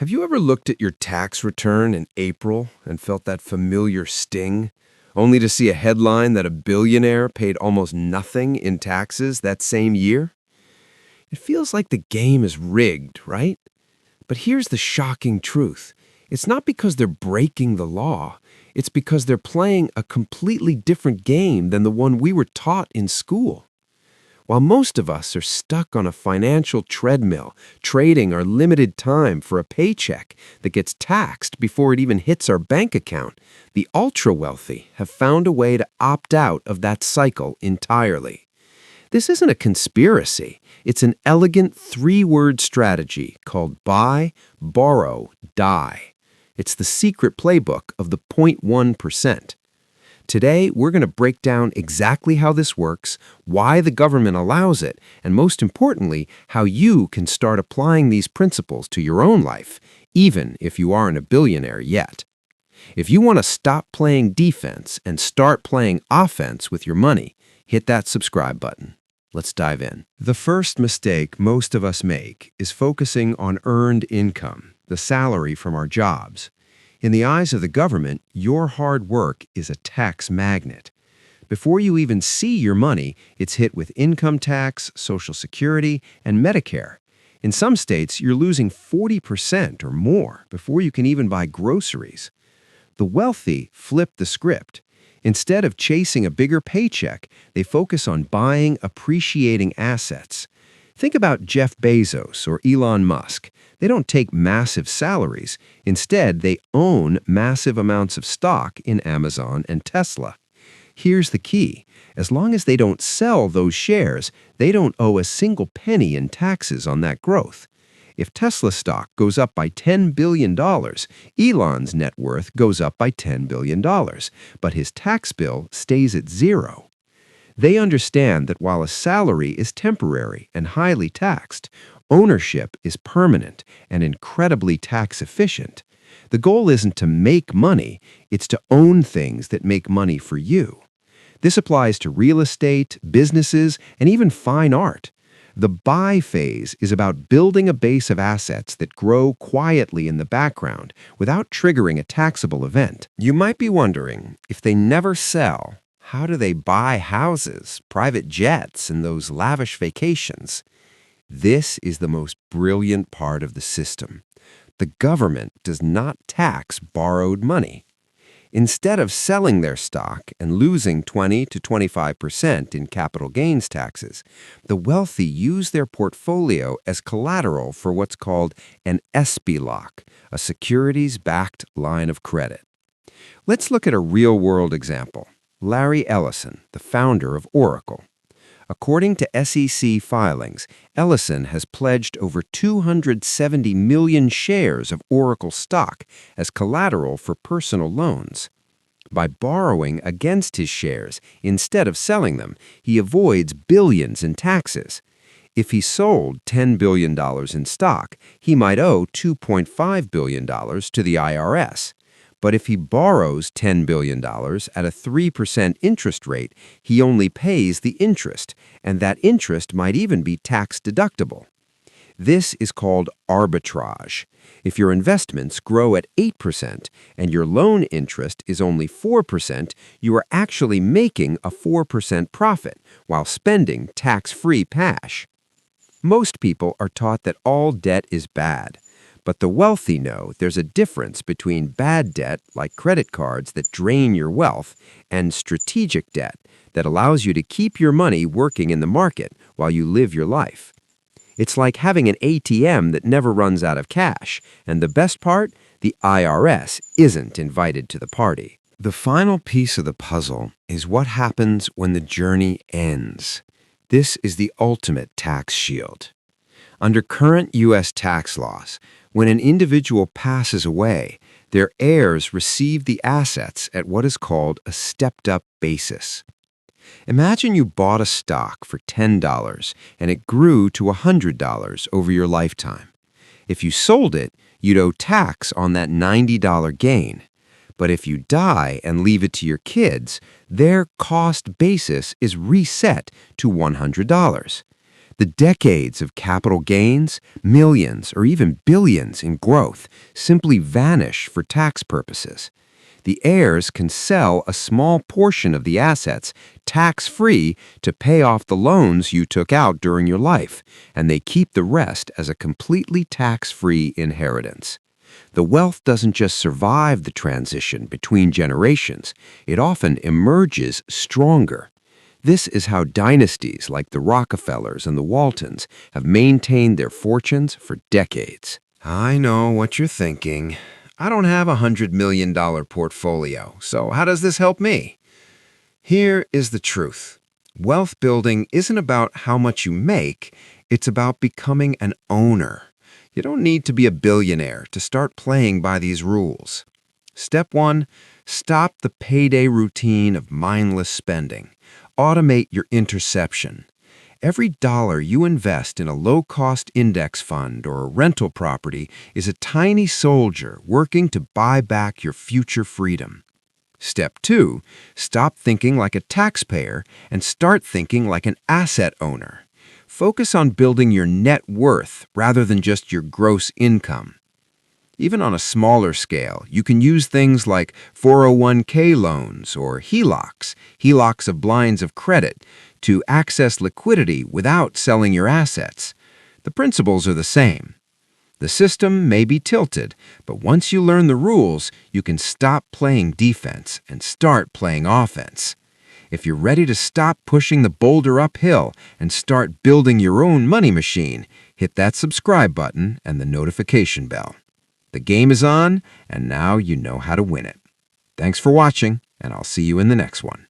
Have you ever looked at your tax return in April and felt that familiar sting, only to see a headline that a billionaire paid almost nothing in taxes that same year? It feels like the game is rigged, right? But here's the shocking truth. It's not because they're breaking the law. It's because they're playing a completely different game than the one we were taught in school. While most of us are stuck on a financial treadmill, trading our limited time for a paycheck that gets taxed before it even hits our bank account, the ultra-wealthy have found a way to opt out of that cycle entirely. This isn't a conspiracy. It's an elegant three-word strategy called buy, borrow, die. It's the secret playbook of the 0.1%. Today, we're going to break down exactly how this works, why the government allows it, and most importantly, how you can start applying these principles to your own life, even if you aren't a billionaire yet. If you want to stop playing defense and start playing offense with your money, hit that subscribe button. Let's dive in. The first mistake most of us make is focusing on earned income, the salary from our jobs. In the eyes of the government, your hard work is a tax magnet. Before you even see your money, it's hit with income tax, Social Security, and Medicare. In some states, you're losing 40% or more before you can even buy groceries. The wealthy flip the script. Instead of chasing a bigger paycheck, they focus on buying appreciating assets. Think about Jeff Bezos or Elon Musk. They don't take massive salaries. Instead, they own massive amounts of stock in Amazon and Tesla. Here's the key. As long as they don't sell those shares, they don't owe a single penny in taxes on that growth. If Tesla stock goes up by $10 billion, Elon's net worth goes up by $10 billion, but his tax bill stays at zero. They understand that while a salary is temporary and highly taxed, ownership is permanent and incredibly tax efficient. The goal isn't to make money, it's to own things that make money for you. This applies to real estate, businesses, and even fine art. The buy phase is about building a base of assets that grow quietly in the background without triggering a taxable event. You might be wondering, if they never sell, how do they buy houses, private jets, and those lavish vacations? This is the most brilliant part of the system. The government does not tax borrowed money. Instead of selling their stock and losing 20 to 25% in capital gains taxes, the wealthy use their portfolio as collateral for what's called an SBLOC, a Securities-Backed line of credit. Let's look at a real-world example. Larry Ellison, the founder of Oracle. According to SEC filings, Ellison has pledged over 270 million shares of Oracle stock as collateral for personal loans. By borrowing against his shares instead of selling them, he avoids billions in taxes. If he sold $10 billion in stock, he might owe $2.5 billion to the IRS. But if he borrows $10 billion at a 3% interest rate, he only pays the interest, and that interest might even be tax deductible. This is called arbitrage. If your investments grow at 8% and your loan interest is only 4%, you are actually making a 4% profit while spending tax-free cash. Most people are taught that all debt is bad. But the wealthy know there's a difference between bad debt, like credit cards that drain your wealth, and strategic debt that allows you to keep your money working in the market while you live your life. It's like having an ATM that never runs out of cash, and the best part, the IRS isn't invited to the party. The final piece of the puzzle is what happens when the journey ends. This is the ultimate tax shield. Under current U.S. tax laws, when an individual passes away, their heirs receive the assets at what is called a stepped-up basis. Imagine you bought a stock for $10 and it grew to $100 over your lifetime. If you sold it, you'd owe tax on that $90 gain. But if you die and leave it to your kids, their cost basis is reset to $100. The decades of capital gains, millions or even billions in growth, simply vanish for tax purposes. The heirs can sell a small portion of the assets tax-free to pay off the loans you took out during your life, and they keep the rest as a completely tax-free inheritance. The wealth doesn't just survive the transition between generations, it often emerges stronger. This is how dynasties like the Rockefellers and the Waltons have maintained their fortunes for decades. I know what you're thinking. I don't have a $100 million portfolio, so how does this help me? Here is the truth. Wealth building isn't about how much you make, it's about becoming an owner. You don't need to be a billionaire to start playing by these rules. Step 1, stop the payday routine of mindless spending. Automate your interception. Every dollar you invest in a low-cost index fund or a rental property is a tiny soldier working to buy back your future freedom. Step 2, stop thinking like a taxpayer and start thinking like an asset owner. Focus on building your net worth rather than just your gross income. Even on a smaller scale, you can use things like 401k loans or HELOCs of lines of credit, to access liquidity without selling your assets. The principles are the same. The system may be tilted, but once you learn the rules, you can stop playing defense and start playing offense. If you're ready to stop pushing the boulder uphill and start building your own money machine, hit that subscribe button and the notification bell. The game is on, and now you know how to win it. Thanks for watching, and I'll see you in the next one.